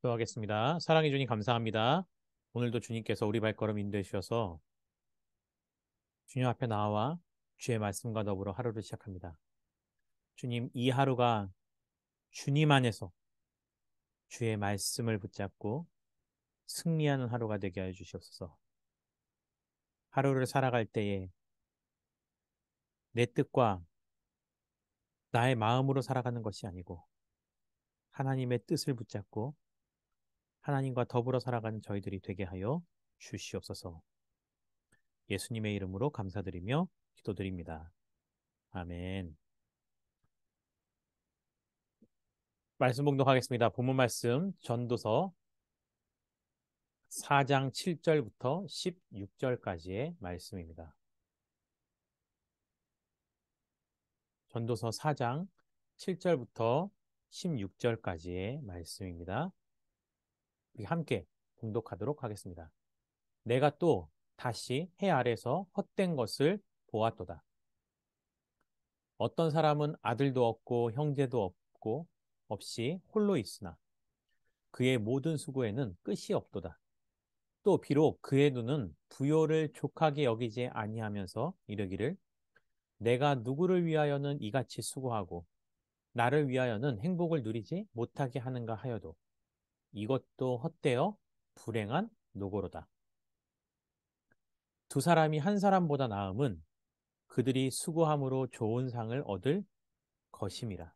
기도하겠습니다. 사랑해 주님 감사합니다. 오늘도 주님께서 우리 발걸음 인도해 주셔서 주님 앞에 나와 주의 말씀과 더불어 하루를 시작합니다. 주님, 이 하루가 주님 안에서 주의 말씀을 붙잡고 승리하는 하루가 되게 하여 주시옵소서. 하루를 살아갈 때에 내 뜻과 나의 마음으로 살아가는 것이 아니고 하나님의 뜻을 붙잡고 하나님과 더불어 살아가는 저희들이 되게 하여 주시옵소서. 예수님의 이름으로 감사드리며 기도드립니다. 아멘. 말씀 봉독하겠습니다. 본문 말씀 전도서 4장 7절부터 16절까지의 말씀입니다. 전도서 4장 7절부터 16절까지의 말씀입니다. 함께 봉독하도록 하겠습니다. 내가 또 다시 해 아래서 헛된 것을 보았도다. 어떤 사람은 아들도 없고 형제도 없고 없이 홀로 있으나 그의 모든 수고에는 끝이 없도다. 또 비록 그의 눈은 부요를 족하게 여기지 아니하면서 이르기를 내가 누구를 위하여는 이같이 수고하고 나를 위하여는 행복을 누리지 못하게 하는가 하여도 이것도 헛되어 불행한 노고로다. 두 사람이 한 사람보다 나음은 그들이 수고함으로 좋은 상을 얻을 것임이라.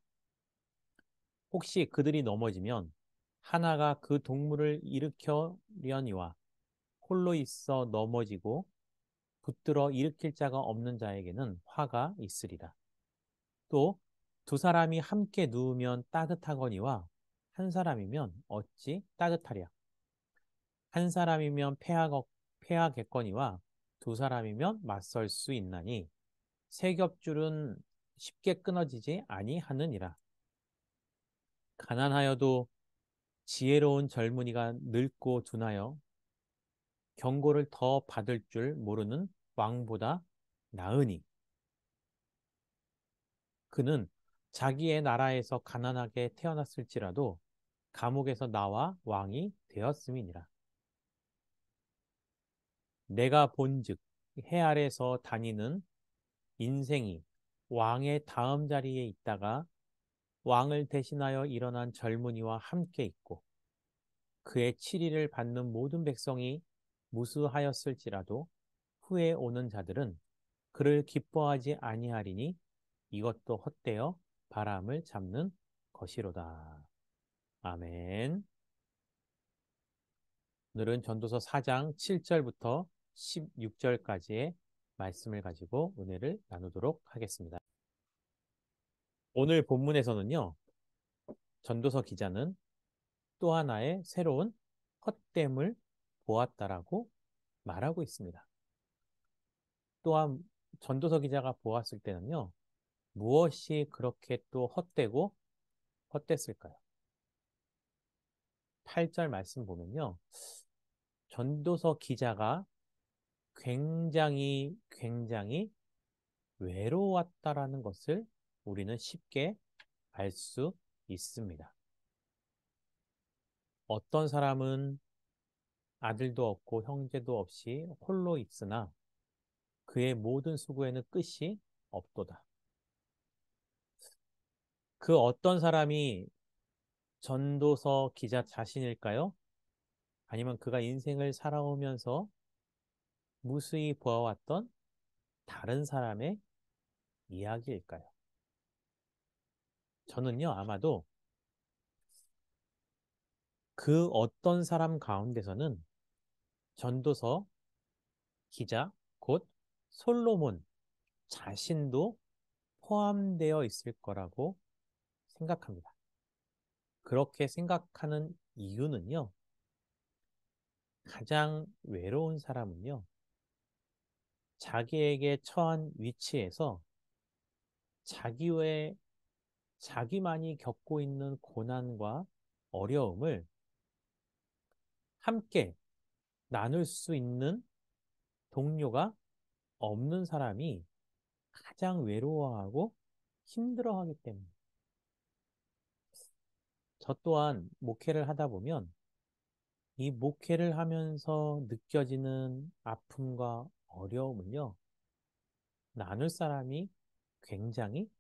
혹시 그들이 넘어지면 하나가 그 동물을 일으켜려니와 홀로 있어 넘어지고 붙들어 일으킬 자가 없는 자에게는 화가 있으리라. 또 두 사람이 함께 누우면 따뜻하거니와 한 사람이면 어찌 따뜻하랴. 한 사람이면 패하겠거니와 두 사람이면 맞설 수 있나니 세 겹줄은 쉽게 끊어지지 아니하느니라. 가난하여도 지혜로운 젊은이가 늙고 둔하여 경고를 더 받을 줄 모르는 왕보다 나으니 그는 자기의 나라에서 가난하게 태어났을지라도 감옥에서 나와 왕이 되었음이니라. 내가 본즉 해 아래서 다니는 인생이 왕의 다음 자리에 있다가 왕을 대신하여 일어난 젊은이와 함께 있고 그의 치리를 받는 모든 백성이 무수하였을지라도 후에 오는 자들은 그를 기뻐하지 아니하리니 이것도 헛되어 바람을 잡는 것이로다. 아멘. 오늘은 전도서 4장 7절부터 16절까지의 말씀을 가지고 은혜를 나누도록 하겠습니다. 오늘 본문에서는요, 전도서 기자는 또 하나의 새로운 헛됨을 보았다라고 말하고 있습니다. 또한 전도서 기자가 보았을 때는요, 무엇이 그렇게 또 헛되고 헛됐을까요? 8절 말씀 보면요, 전도서 기자가 굉장히 외로웠다라는 것을 우리는 쉽게 알 수 있습니다. 어떤 사람은 아들도 없고 형제도 없이 홀로 있으나 그의 모든 수고에는 끝이 없도다. 그 어떤 사람이 전도서 기자 자신일까요? 아니면 그가 인생을 살아오면서 무수히 보아왔던 다른 사람의 이야기일까요? 저는요, 아마도 그 어떤 사람 가운데서는 전도서 기자, 곧 솔로몬 자신도 포함되어 있을 거라고 생각합니다. 그렇게 생각하는 이유는요, 가장 외로운 사람은요, 자기에게 처한 위치에서 자기 외에 자기만이 겪고 있는 고난과 어려움을 함께 나눌 수 있는 동료가 없는 사람이 가장 외로워하고 힘들어하기 때문에 저 또한 목회를 하다 보면 이 목회를 하면서 느껴지는 아픔과 어려움은요, 나눌 사람이 굉장히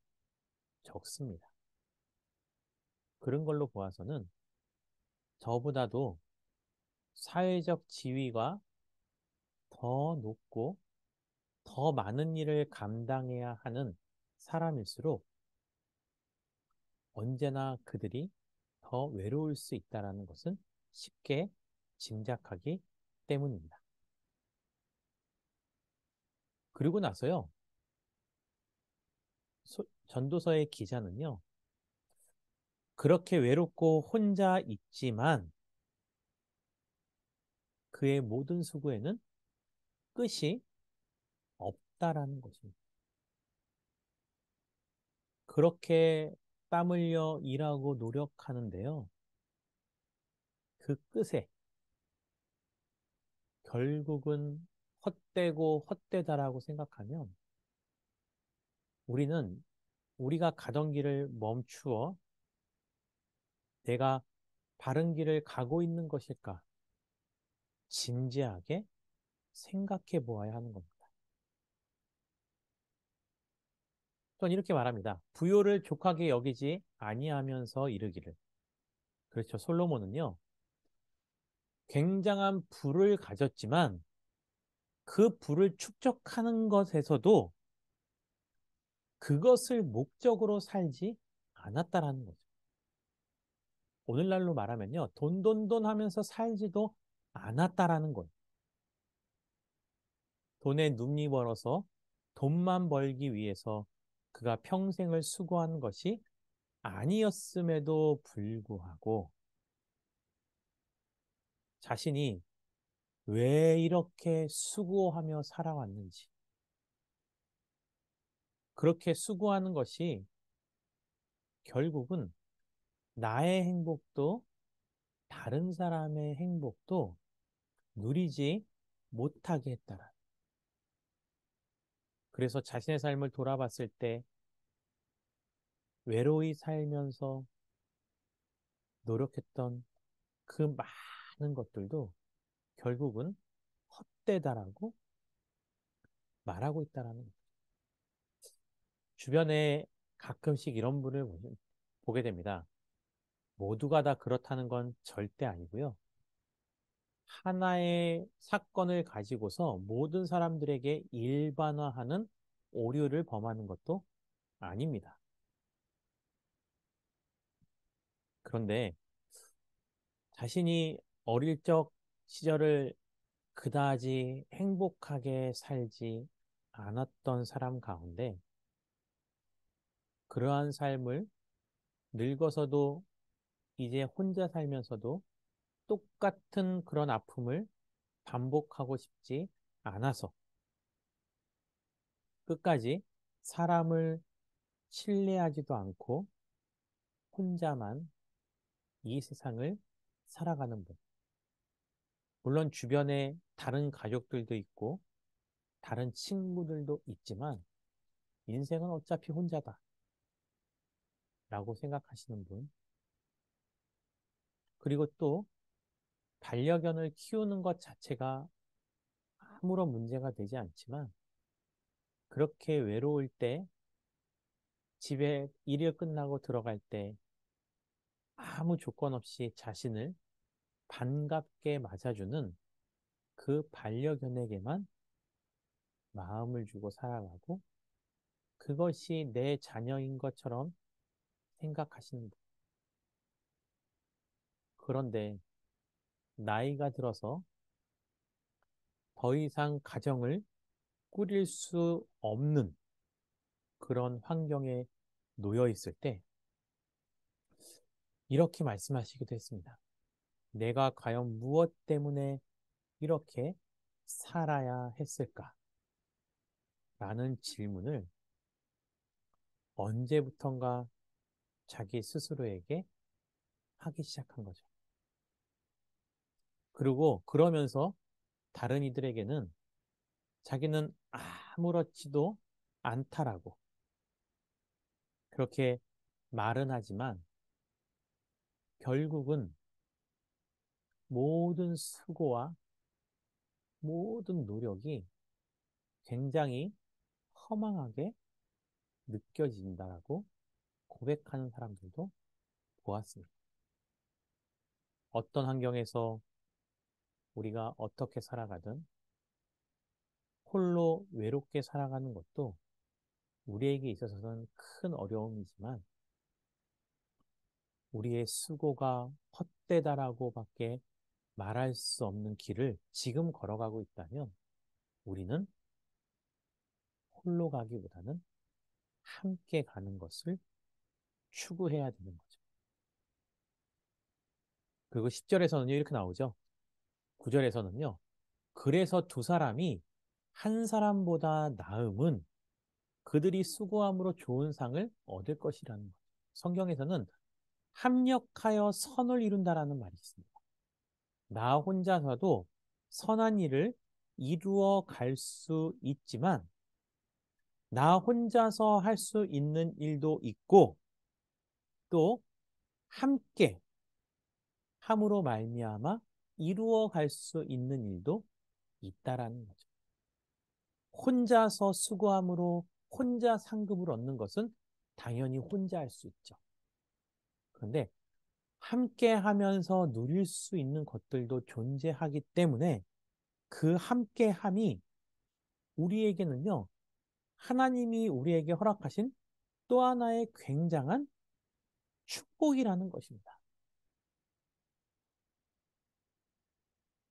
적습니다. 그런 걸로 보아서는 저보다도 사회적 지위가 더 높고 더 많은 일을 감당해야 하는 사람일수록 언제나 그들이 더 외로울 수 있다는 것은 쉽게 짐작하기 때문입니다. 그리고 나서요, 전도서의 기자는요, 그렇게 외롭고 혼자 있지만 그의 모든 수고에는 끝이 없다라는 것입니다. 그렇게 땀 흘려 일하고 노력하는데요, 그 끝에 결국은 헛되고 헛되다라고 생각하면 우리는 우리가 가던 길을 멈추어 내가 바른 길을 가고 있는 것일까 진지하게 생각해 보아야 하는 겁니다. 전 이렇게 말합니다. 부요를 족하게 여기지 아니하면서 이르기를. 그렇죠. 솔로몬은요, 굉장한 부를 가졌지만 그 부를 축적하는 것에서도 그것을 목적으로 살지 않았다라는 거죠. 오늘날로 말하면요, 돈 하면서 살지도 않았다라는 거예요. 돈에 눈이 멀어서 돈만 벌기 위해서 그가 평생을 수고한 것이 아니었음에도 불구하고 자신이 왜 이렇게 수고하며 살아왔는지, 그렇게 수고하는 것이 결국은 나의 행복도 다른 사람의 행복도 누리지 못하게 했다라. 그래서 자신의 삶을 돌아봤을 때 외로이 살면서 노력했던 그 많은 것들도 결국은 헛되다라고 말하고 있다라는 거죠. 주변에 가끔씩 이런 분을 보게 됩니다. 모두가 다 그렇다는 건 절대 아니고요. 하나의 사건을 가지고서 모든 사람들에게 일반화하는 오류를 범하는 것도 아닙니다. 그런데 자신이 어릴 적 시절을 그다지 행복하게 살지 않았던 사람 가운데 그러한 삶을 늙어서도 이제 혼자 살면서도 똑같은 그런 아픔을 반복하고 싶지 않아서 끝까지 사람을 신뢰하지도 않고 혼자만 이 세상을 살아가는 분. 물론 주변에 다른 가족들도 있고 다른 친구들도 있지만 인생은 어차피 혼자다 라고 생각하시는 분. 그리고 또 반려견을 키우는 것 자체가 아무런 문제가 되지 않지만 그렇게 외로울 때, 집에 일이 끝나고 들어갈 때 아무 조건 없이 자신을 반갑게 맞아주는 그 반려견에게만 마음을 주고 살아가고 그것이 내 자녀인 것처럼 생각하시는 분. 그런데 나이가 들어서 더 이상 가정을 꾸릴 수 없는 그런 환경에 놓여 있을 때 이렇게 말씀하시기도 했습니다. 내가 과연 무엇 때문에 이렇게 살아야 했을까? 라는 질문을 언제부턴가 자기 스스로에게 하기 시작한 거죠. 그리고 그러면서 다른 이들에게는 자기는 아무렇지도 않다라고 그렇게 말은 하지만 결국은 모든 수고와 모든 노력이 굉장히 허망하게 느껴진다라고 고백하는 사람들도 보았습니다. 어떤 환경에서 우리가 어떻게 살아가든 홀로 외롭게 살아가는 것도 우리에게 있어서는 큰 어려움이지만 우리의 수고가 헛되다라고밖에 말할 수 없는 길을 지금 걸어가고 있다면 우리는 홀로 가기보다는 함께 가는 것을 추구해야 되는 거죠. 그리고 10절에서는요, 이렇게 나오죠. 9절에서는요, 그래서 두 사람이 한 사람보다 나음은 그들이 수고함으로 좋은 상을 얻을 것이라는 거죠. 성경에서는 합력하여 선을 이룬다라는 말이 있습니다. 나 혼자서도 선한 일을 이루어 갈 수 있지만 나 혼자서 할 수 있는 일도 있고 또 함께 함으로 말미암아 이루어 갈 수 있는 일도 있다라는 거죠. 혼자서 수고함으로 혼자 상급을 얻는 것은 당연히 혼자 할 수 있죠. 그런데 함께 하면서 누릴 수 있는 것들도 존재하기 때문에 그 함께함이 우리에게는요, 하나님이 우리에게 허락하신 또 하나의 굉장한 축복이라는 것입니다.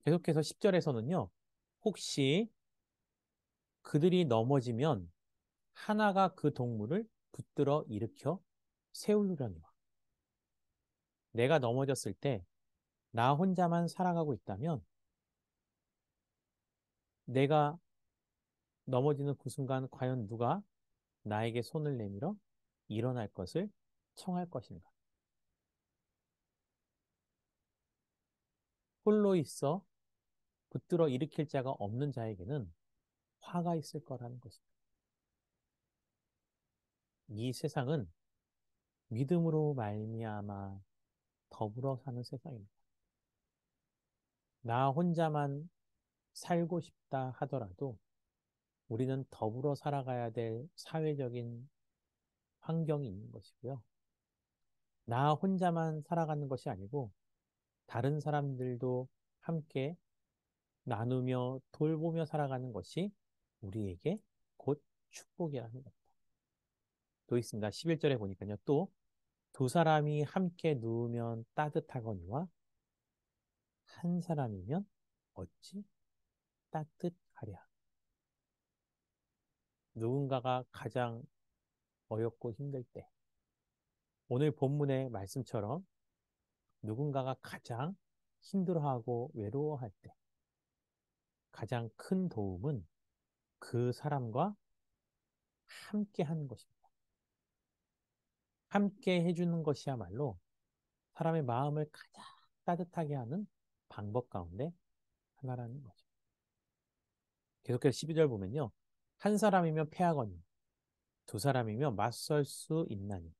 계속해서 10절에서는요, 혹시 그들이 넘어지면 하나가 그 동물을 붙들어 일으켜 세우려니와. 내가 넘어졌을 때 나 혼자만 살아가고 있다면 내가 넘어지는 그 순간 과연 누가 나에게 손을 내밀어 일어날 것을 청할 것인가? 홀로 있어 붙들어 일으킬 자가 없는 자에게는 화가 있을 거라는 것입니다. 이 세상은 믿음으로 말미암아 더불어 사는 세상입니다. 나 혼자만 살고 싶다 하더라도 우리는 더불어 살아가야 될 사회적인 환경이 있는 것이고요. 나 혼자만 살아가는 것이 아니고 다른 사람들도 함께 나누며 돌보며 살아가는 것이 우리에게 곧 축복이라는 겁니다. 또 있습니다. 11절에 보니까요. 또 두 사람이 함께 누우면 따뜻하거니와 한 사람이면 어찌 따뜻하랴. 누군가가 가장 어렵고 힘들 때 오늘 본문의 말씀처럼 누군가가 가장 힘들어하고 외로워할 때 가장 큰 도움은 그 사람과 함께 하는 것입니다. 함께 해주는 것이야말로 사람의 마음을 가장 따뜻하게 하는 방법 가운데 하나라는 거죠. 계속해서 12절 보면요. 한 사람이면 패하거니 두 사람이면 맞설 수 있나니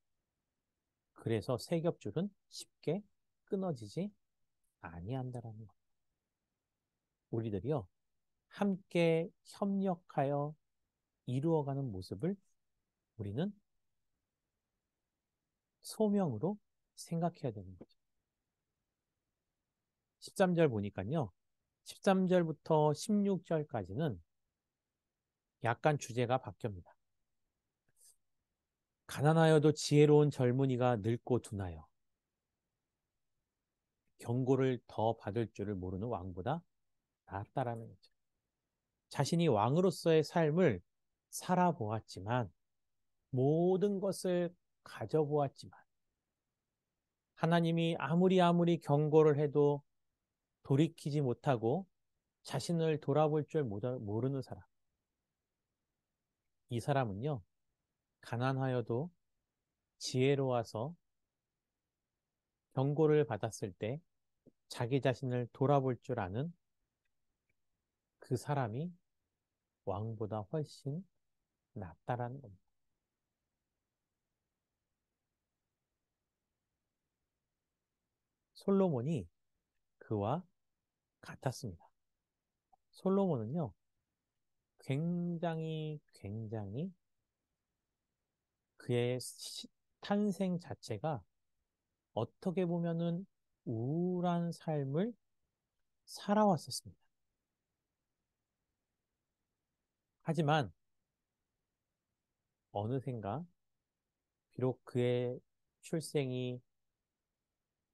그래서 세 겹줄은 쉽게 끊어지지 아니한다라는 것. 우리들이요. 함께 협력하여 이루어가는 모습을 우리는 소명으로 생각해야 되는 거죠. 13절 보니까요. 13절부터 16절까지는 약간 주제가 바뀝니다. 가난하여도 지혜로운 젊은이가 늙고 두나요. 경고를 더 받을 줄을 모르는 왕보다 낫다라는 거죠. 자신이 왕으로서의 삶을 살아보았지만 모든 것을 가져보았지만 하나님이 아무리 경고를 해도 돌이키지 못하고 자신을 돌아볼 줄 모르는 사람. 이 사람은요, 가난하여도 지혜로워서 경고를 받았을 때 자기 자신을 돌아볼 줄 아는 그 사람이 왕보다 훨씬 낫다라는 겁니다. 솔로몬이 그와 같았습니다. 솔로몬은요, 굉장히 그의 탄생 자체가 어떻게 보면은 우울한 삶을 살아왔었습니다. 하지만 어느샌가 비록 그의 출생이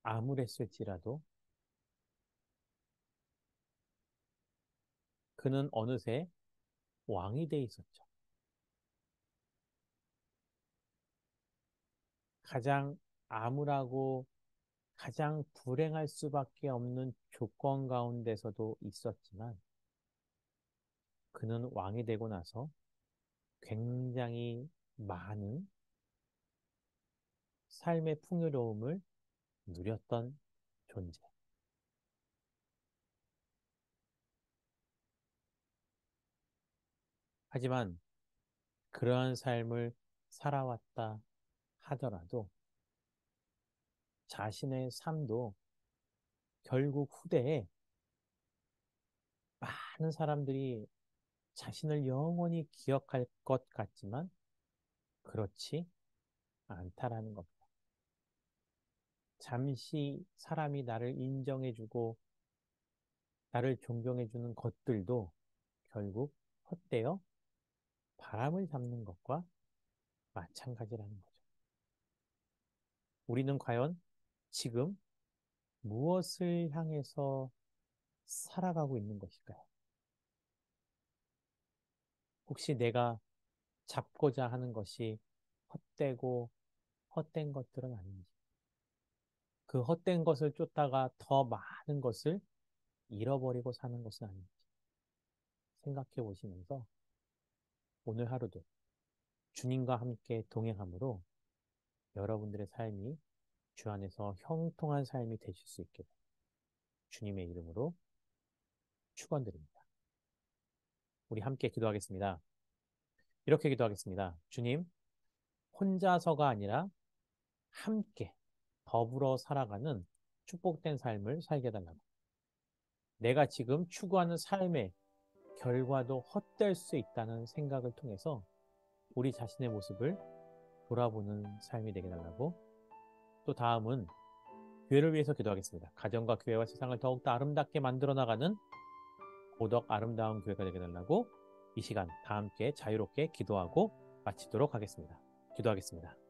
암울했을지라도 그는 어느새 왕이 돼 있었죠. 가장 암울하고 가장 불행할 수밖에 없는 조건 가운데서도 있었지만 그는 왕이 되고 나서 굉장히 많은 삶의 풍요로움을 누렸던 존재. 하지만 그러한 삶을 살아왔다 하더라도 자신의 삶도 결국 후대에 많은 사람들이 자신을 영원히 기억할 것 같지만 그렇지 않다라는 겁니다. 잠시 사람이 나를 인정해주고 나를 존경해주는 것들도 결국 헛되어 바람을 잡는 것과 마찬가지라는 거죠. 우리는 과연 지금 무엇을 향해서 살아가고 있는 것일까요? 혹시 내가 잡고자 하는 것이 헛되고 헛된 것들은 아닌지, 그 헛된 것을 쫓다가 더 많은 것을 잃어버리고 사는 것은 아닌지 생각해 보시면서 오늘 하루도 주님과 함께 동행함으로 여러분들의 삶이 주 안에서 형통한 삶이 되실 수 있게 주님의 이름으로 축원드립니다. 우리 함께 기도하겠습니다. 이렇게 기도하겠습니다. 주님, 혼자서가 아니라 함께 더불어 살아가는 축복된 삶을 살게 해달라고. 내가 지금 추구하는 삶의 결과도 헛될 수 있다는 생각을 통해서 우리 자신의 모습을 돌아보는 삶이 되게 해달라고. 또 다음은 교회를 위해서 기도하겠습니다. 가정과 교회와 세상을 더욱더 아름답게 만들어 나가는 고덕 아름다운 교회가 되게 해달라고 이 시간 다 함께 자유롭게 기도하고 마치도록 하겠습니다. 기도하겠습니다.